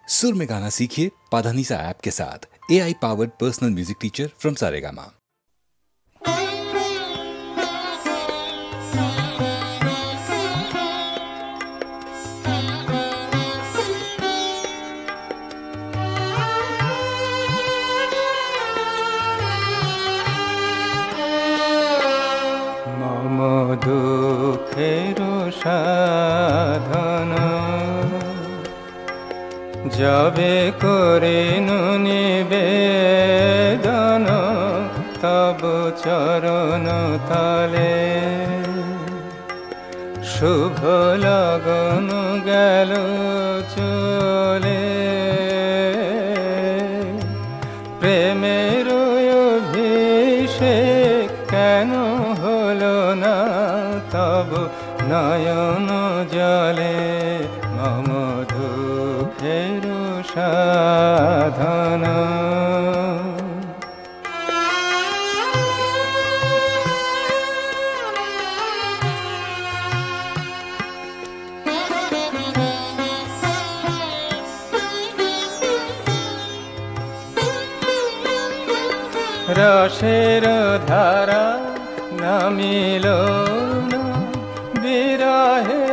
सुर में गाना सीखिए पाधानीसा ऐप के साथ। AI powered personal music teacher from Saregama. मम दुखेर साधन যাবে করিনু নিবেদন তব চরণ তলে শুভ লগন গেল চলে প্রেমের অভিষেক কেন হলো না তব নয়ন জলে মম দুঃখের সাধন রসের ধারা নামিল না বিরহে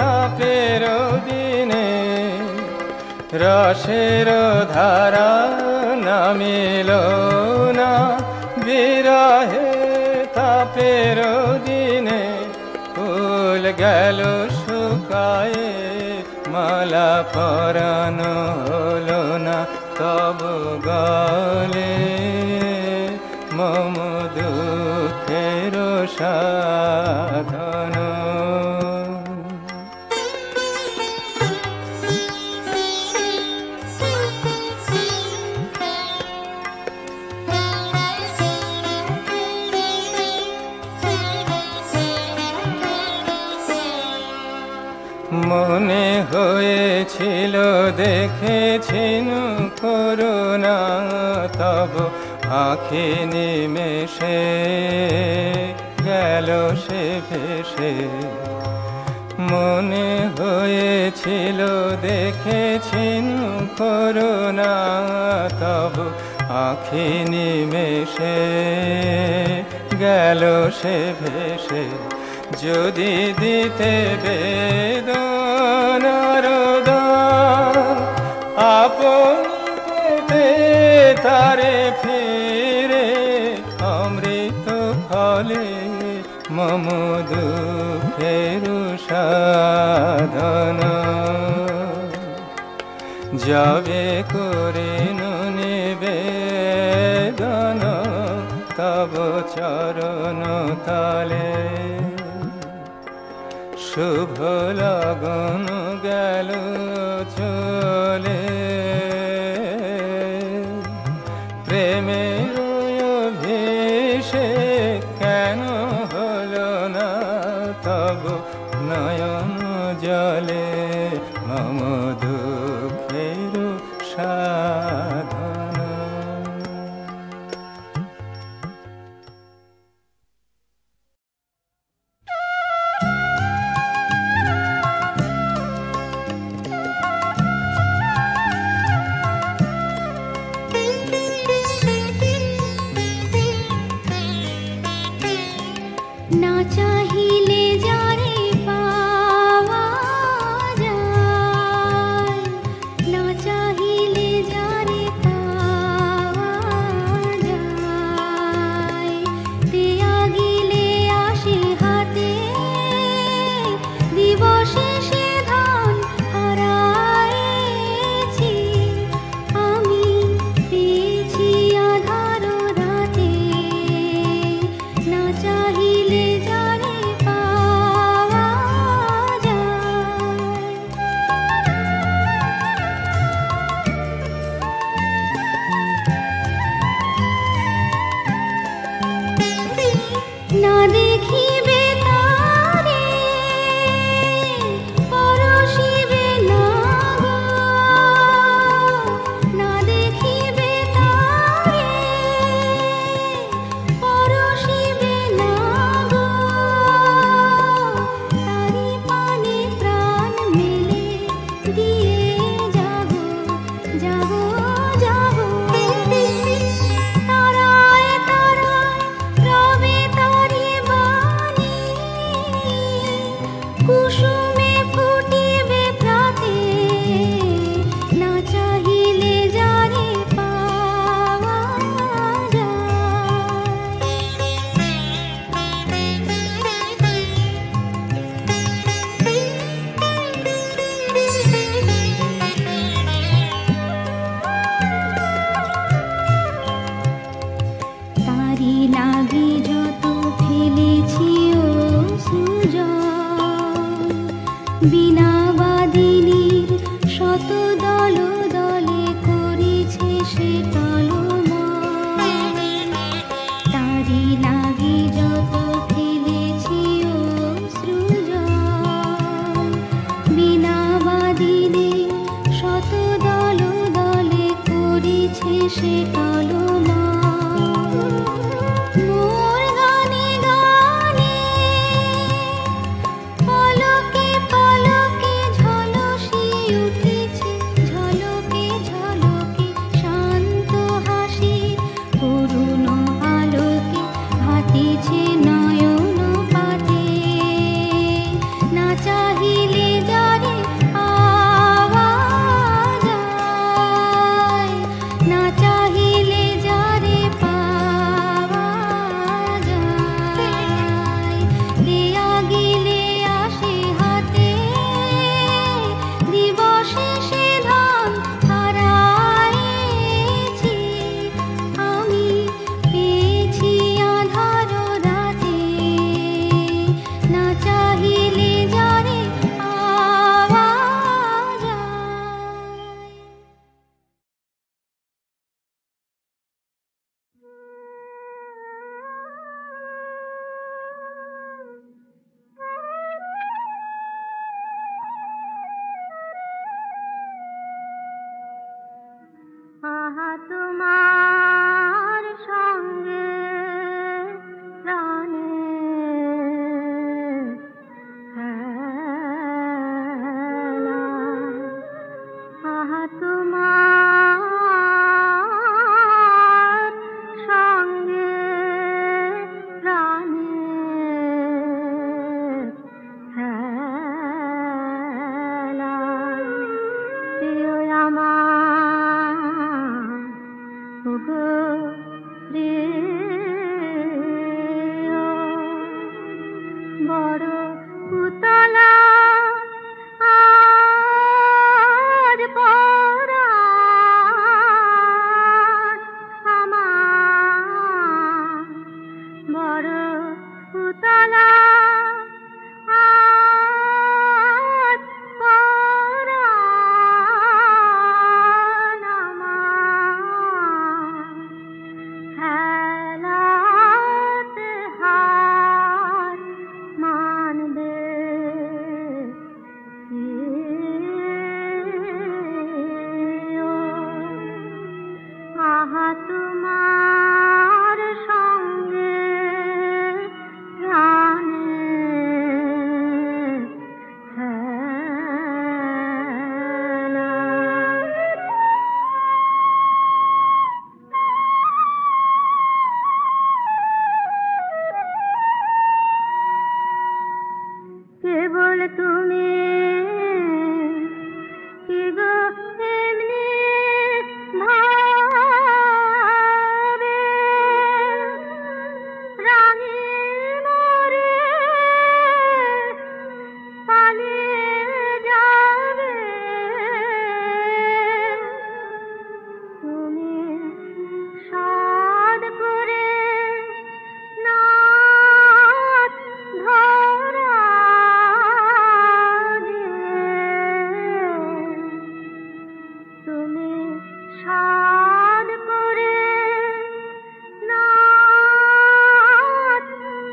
তাপের দিনে রসের ধারা নামিল না বিরহে তাপের দিনে ফুল গেল শুকায়ে মালা পরানো হলো না তব গলে মম দুঃখের সাধন মনে হয়েছিল দেখেছিনু করুণা তব আঁখি নিমেষে গেল সে ভেসে মনে হয়েছিল দেখেছিনু করুণা তব আঁখি নিমেষে গেল সে ভেসে যদি দিতে বেদনার দান আপন পেতে তারে ফিরে অমৃত ফলে মম দুঃখের সাধন যাবে করিনু নিবেদন তব চরণ তলে শুভ লগন গেল চলে প্রেমের অভিষেক কেন হলো না তব নয়ন জলে মম দুঃখের সাধন দলে দলে করিছে সে টলমল, তারি লাগি যত ফেলেছি অশ্রুজল, বিনা বাদিনে শত দলে দলে করিছে সে টলমল। মোর গানে গানে পলকে পলকে ঝলসি উঠেছে, ঝলকে ঝলকে শান্ত হাসি করুণ আলোকে ভাতিছে নয়ন পাতে। না চাহিলে যারে পাওয়া যায়, না চাহিলে যারে পাওয়া যায়, দেয়া গেলে আসে হাতে, দিবসে সে ধাম হারাইছি আমি, পেয়েছি আঁধার রাতে। না চাহিলে যারে পাওয়া যায়। আহা তোমার সঙ্গে প্রাণে হেলা, আহা তোমার সঙ্গে প্রাণে হেলা, প্রিয় আমার ওগো প্রিয়, বড় উতলা আর পরাণ আমার, বড় উতলা আর পরাণ আমার, হেলাতে হার মানবে কেউ। আহা তোমার সঙ্গে প্রাণে হেলা। কেবল তুমি কি গো এমনি ভাবে রাঙে মোরে পালিয়ে যাবে, তুমি সাদ করে নাথ ধরা দিয়ে, তুমি সাদ করে নাথ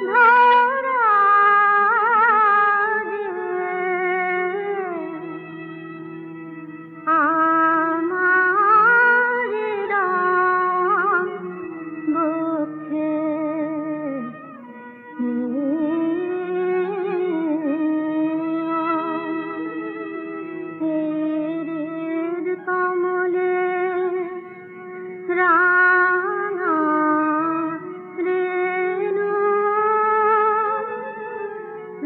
ধরা দিয়ে, আমার রং বুকে হৃদ কমলে রাঙা রেণু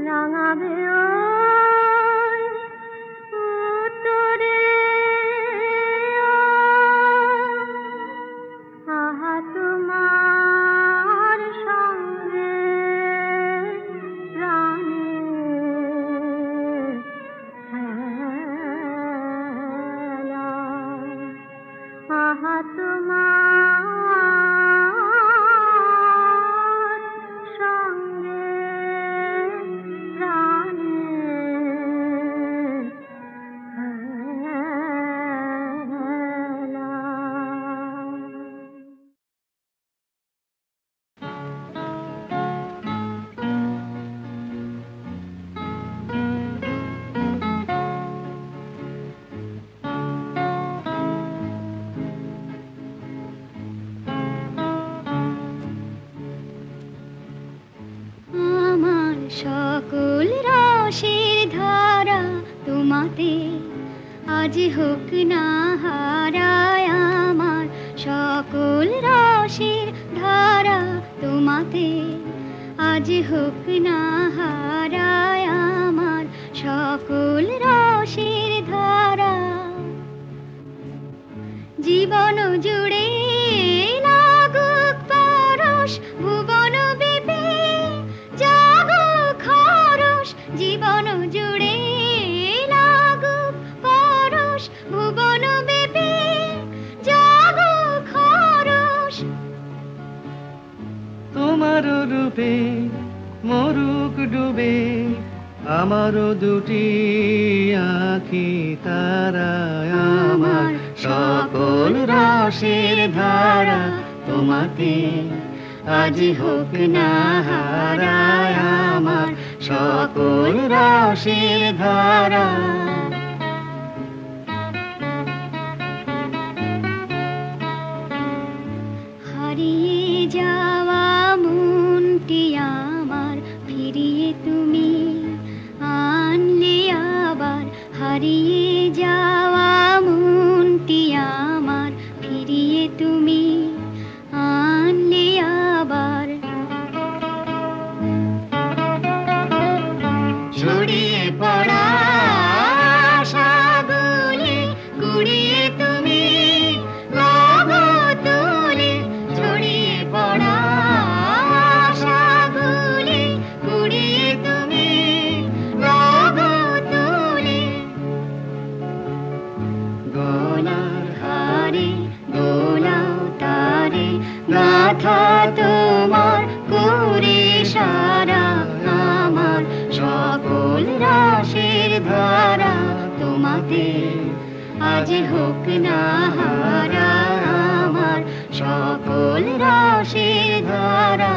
রাঙাবে ওই উত্তরে। আহা তোমার সঙ্গে প্রাণে হেলা, আহা তোমার সঙ্গে প্রাণে হেলা। আজ হোক না হারায় আমার সকল রসের ধারা তোমাতে, আজ হোক না হারায় আমার সকল রসের ধারা। জীবন জুড়ে লাগুক পরশ ভুবন ব্যাপী জাগুক হরষ, জীবন জুড়ে লাগুক পরশ ভুবন ব্যাপী জাগুক হরষ। তোমার রূপে মরুক ডুবে আমারও দুটি আঁখি তারা, আমার সকল রসের ধারা তোমাতে, আজ হোক না হারায় আমার সকল রসের ধারা। হারিয়ে যাওয়া মনটি আমার ফিরিয়ে তুমি আনলে আবার, হারিয়ে যাওয়া মনটি আমার ফিরিয়ে তুমি আনলে আবার। ছড়িয়ে পড়া আশাগুলি কুড়িয়ে তুমি লব তুলে, ছড়িয়ে পড়া আশাগুলি কুড়িয়ে তুমি লব তুলে। গলার হারে দোলাও তারে গাথা তোমার করে সারা, আমার সকল রসের ধারা তোমাতে, আজ হোক না হারা আমার সকল রসের ধারা।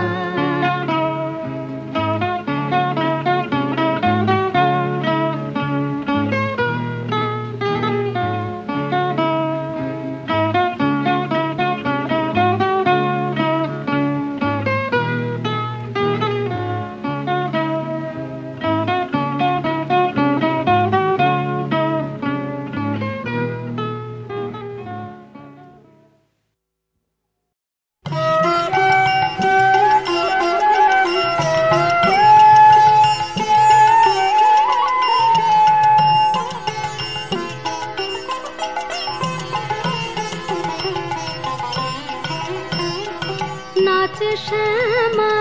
নাচ শ্যামা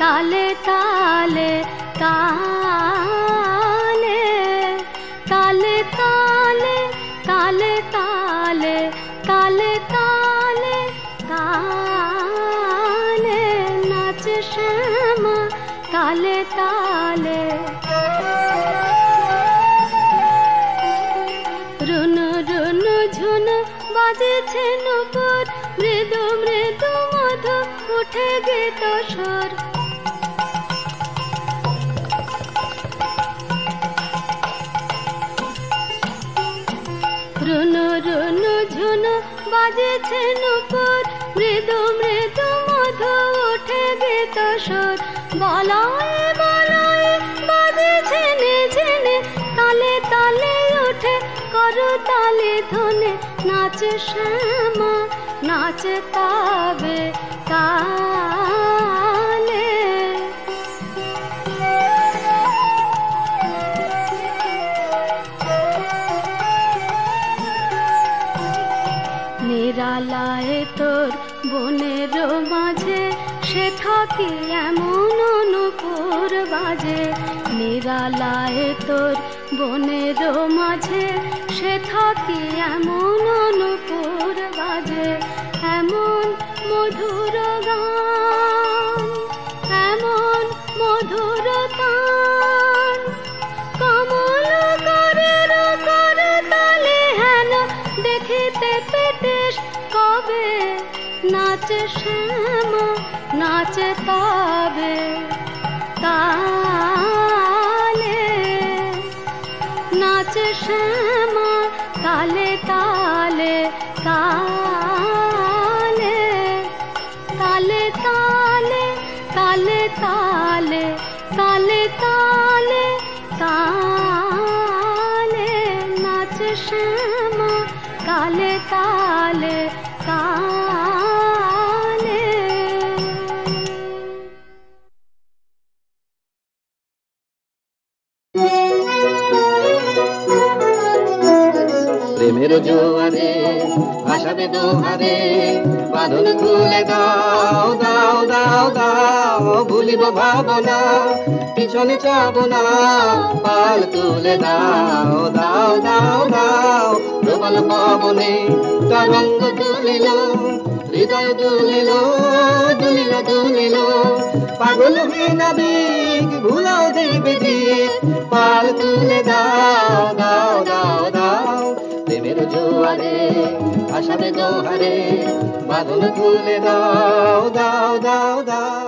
তালে তালে তালে, তালে তালে তালে তালে তালে তালে তালে, নাচ শ্যামা তালে তালে। রুনু রুনু ঝুনু বাজেছে নুপুর, মৃদু মৃদু মধু উঠে গীত সুর। রুনু রুনু ঝুনু বাজেছে নুপুর, মৃদু মৃদু মধু উঠে গীত সুর। বলয়ে বলয়ে বাজে ঝেনে ঝেনে, তালে তালে উঠে করো তালে ধনে। নাচ শ্যামা নাচ তাবে তালে। নিরালায় তোর বনের মাঝে সে থাকি এমন অনুপুর বাজে। নিরালায় তোর বনের মাঝে সে থাকি এমন অনুপুর বাজে। এমন মধুর গান, এমন মধুর গান, কমল করের করে তালে হেন দেখিতে পেতেশ কবে। নাচ শ্যামা নাচ তবে তালে, নাচ শ্যামা তালে তালে তালে, তালে তালে তালে তালে তালে তালে তালে, নাচ শ্যামা ताले ताले ताले। প্রেমের জোয়ারে ভাসাবে দোহারে, বাঁধন খুলে দাও দাও দাও দাও, ভুলিব ভাবনা পিছনে যাব না, পাল তুলে দাও দাও দাও দাও। প্রবল পবনে তরঙ্গ তুলিল, হৃদয় দুলিল দুলিল দুলিল, পাগল হয়ে নাবিক ভুলাও দেবে দিক, পাল তুলে দাও দাও দাও দাও। প্রেমের জোয়ারে ভাসাবে দোহারে, বাঁধন খুলে দাও দাও দাও দাও।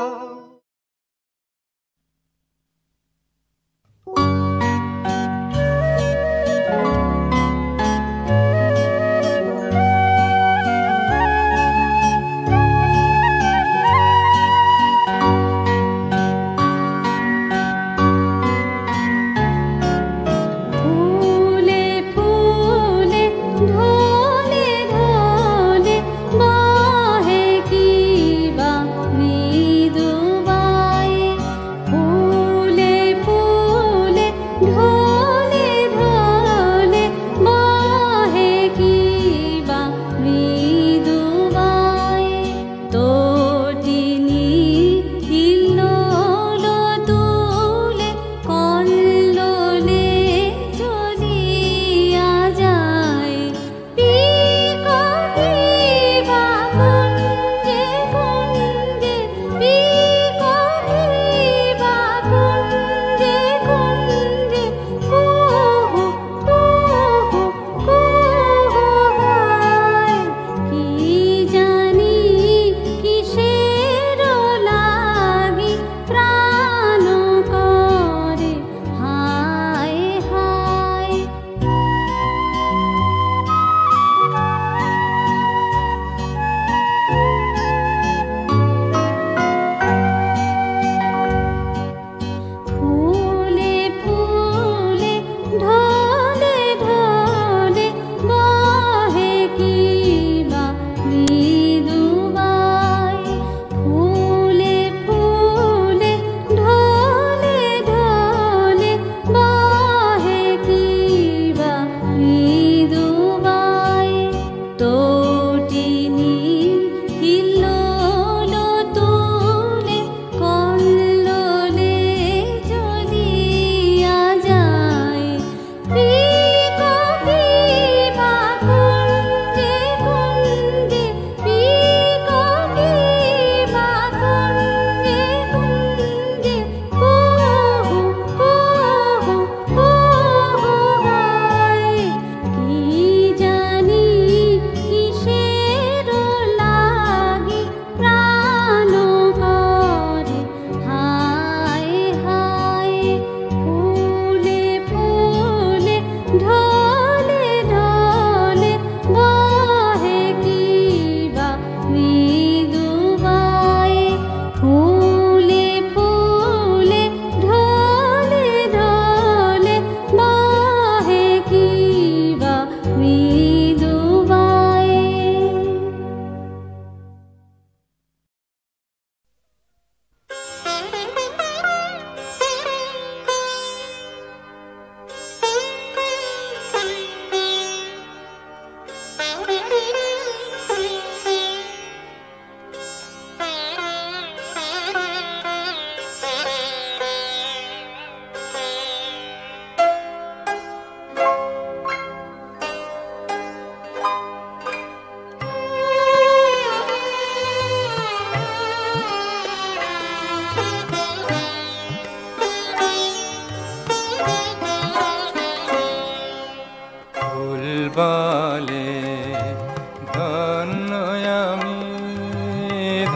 বলে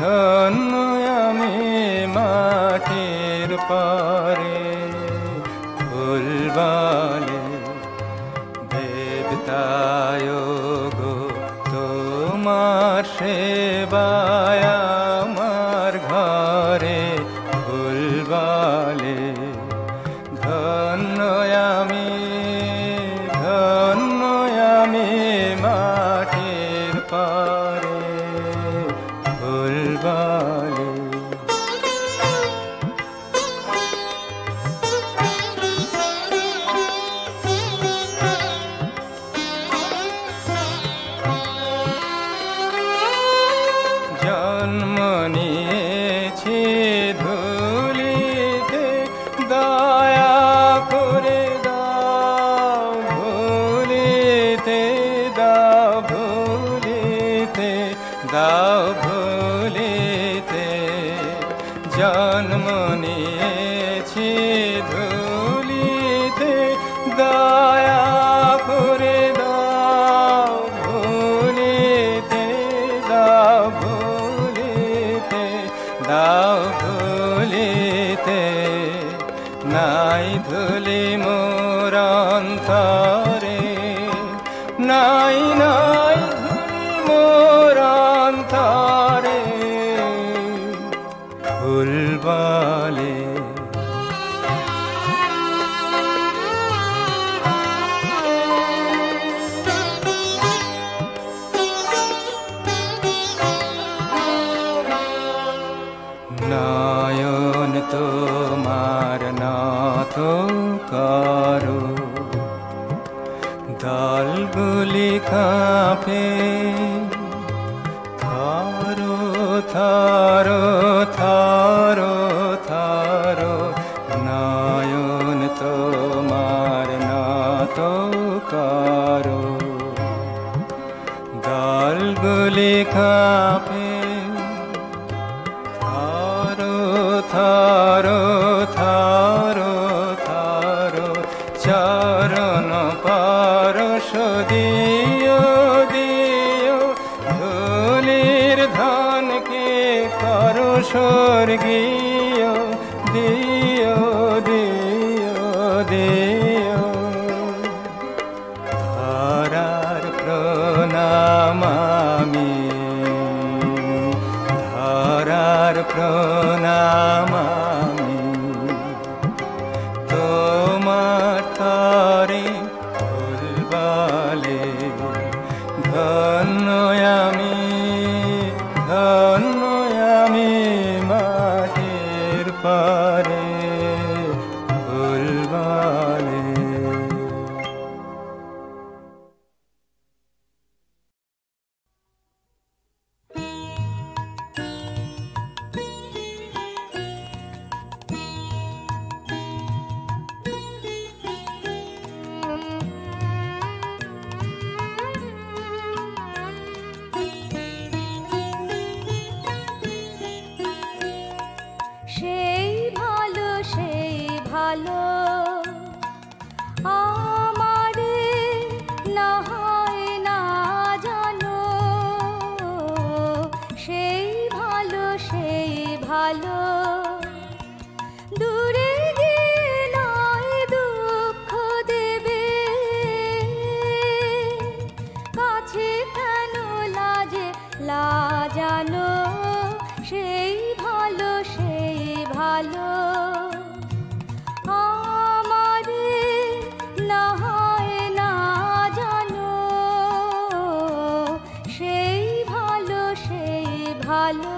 ধন্য আমি মাটির পারে, ফুল বলে দেবতায় গো তোমার সেবায় আমার ঘরে, ফুল বলে ধন্য আমি মাঠের পারে ফুলবালে। জন্ম নিয়েছি ধুলিতে, দয়া করে দাও ভুলিতে, দাও ভুলিতে, দাও ভুলিতে। জন্ম নিয়েছি ধুলিতে, দয়া করে দাও ভুলিতে, দাও ভুলিতে, দাও ভুলিতে। নাই ধুলি মোর অন্তরে, নাই নাই ধুলি মোর অন্তরে ফুলবালে। নয়ন তোমার নাথ কারো, দলগুলি কাঁপে থারো থারো থারো থারো। নয়ন তোমার নাথ কারো, দলগুলি কাঁপে থারো থারো থারো। চরণ পরশ দিও দিও, ধুলির ধনকে করো স্বর্গীয়, দিও দিও দিও। ধরার প্রণাম আমি, ধরার প্রণাম আমি, তোমার তরে ফুলবালে। ধন্য আমি, ধন্য আমি মাঠের পারে ফুলবালে। সেই ভালো আমারে না হয় না জানো, সেই ভালো দূরে গিয়ে নয় দুঃখ দেবে, কাছে কেন লাজে লাজানো। সেই ভালো আমারে না হয় না জানো, সেই ভালো।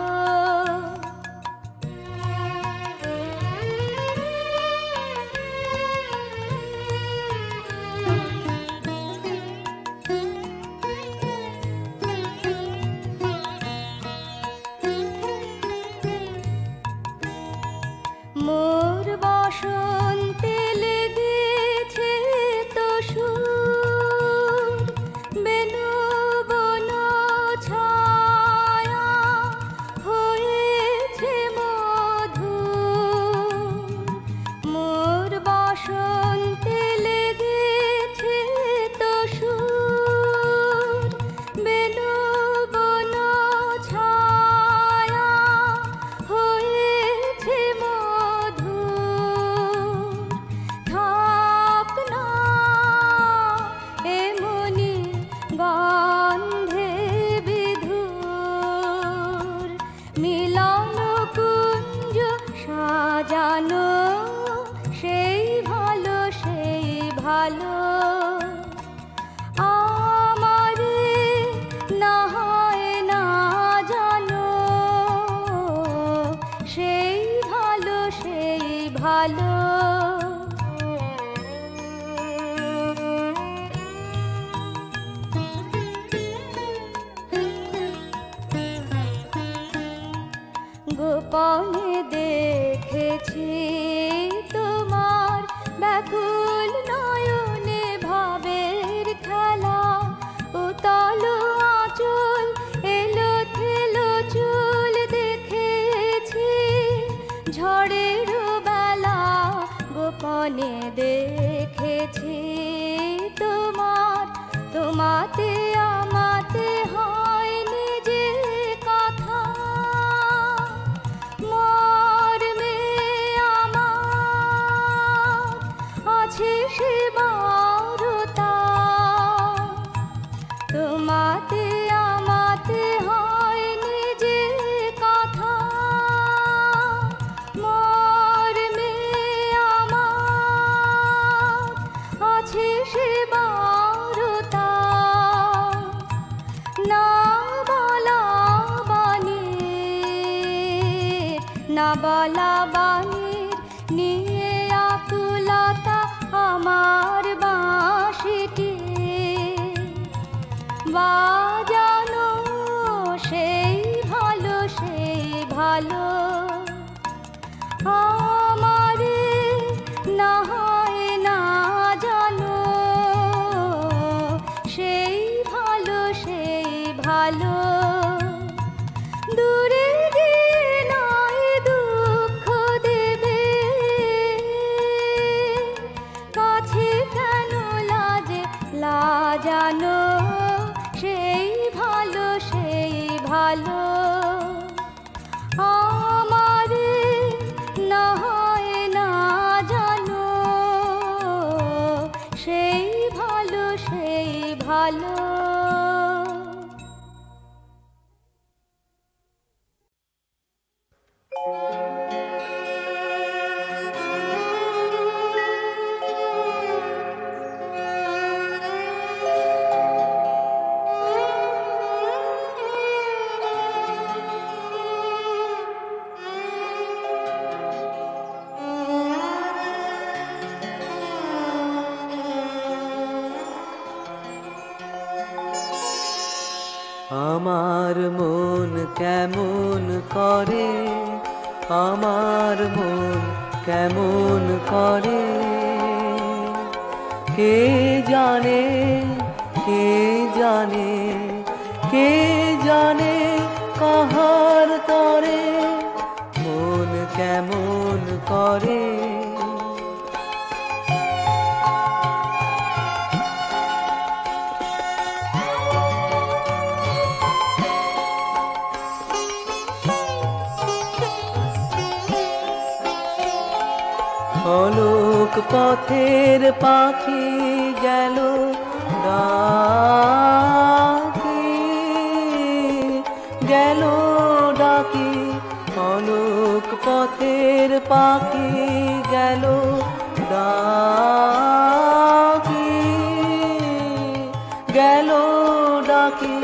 মোর বসন্তে লেগেছে তো সুর, বেনু বন ছায়া ভালো। গোপনে দেখেছি তোমার ব্যাকুল নয়নে ভাবের খেলা, উতল আঁচল এলো থেলো চুল দেখেছি ঝড়ের বেলা। গোপনে দেখেছি তোমার, তোমাতে আমাতে হয়নি যে কথা। মর্মে আমার আছে সে বারতা, তোমাতে আমাতে হয়নি যে কথা। মর্মে আমার আছে সে বারতা, না বলা বাণীর, না বলা বাণীর নিয়ে আকুলতা আমার বাঁশিটি। বাজানো সেই ভালো, সেই ভালো আমারে না হয় না জানো, সেই ভালো, সেই ভালো। দূরে গিয়ে নয় দুঃখ দেবে, কাছে কেন লাজে লাজানো, সেই ভালো, সেই ভালো আমারে না হয় না জানো, সেই ভালো, সেই ভালো। আমার মন কেমন করে, আমার মন কেমন করে, কে জানে, কে জানে, কে জানে কাহার তরে মন কেমন করে। অলোক পথের পাখি গেল ডাকি, গেল ডাকি। অলোক পথের পাখি গেল ডাকি, গেল ডাকি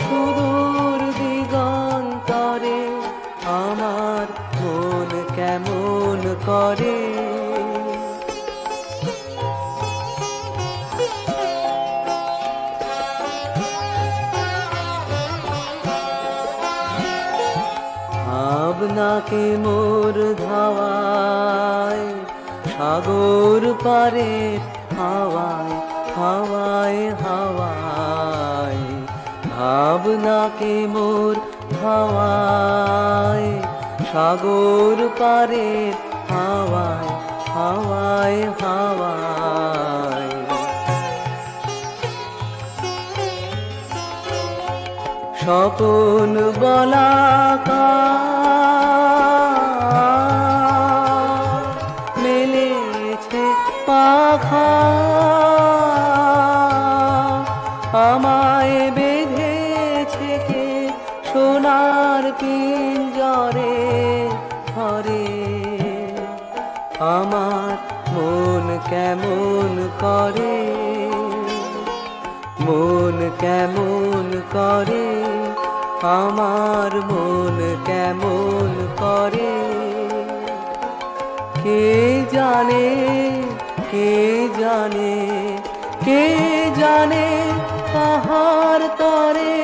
সুদূর দিগন্তরে আমার মন কেমন করে। ভাবনাকে মোর ধাওয়ায় সাগর পারে হাওয়ায়, হাওয়ায়, হাওয়ায়। ভাবনাকে মোর ধাওয়ায় সাগর পারে হাওয়ায়, হাওয়ায়, হাওয়ায়। স্বপন বলাকা মেলেছে পাখা, আমায় বেঁধেছে কে সোনার পিঞ্জরে ঘরে। আমার মন কেমন করে, মন কেমন করে, আমার মন কেমন করে। কে জানে, কে জানে, কে জানে কাহার তরে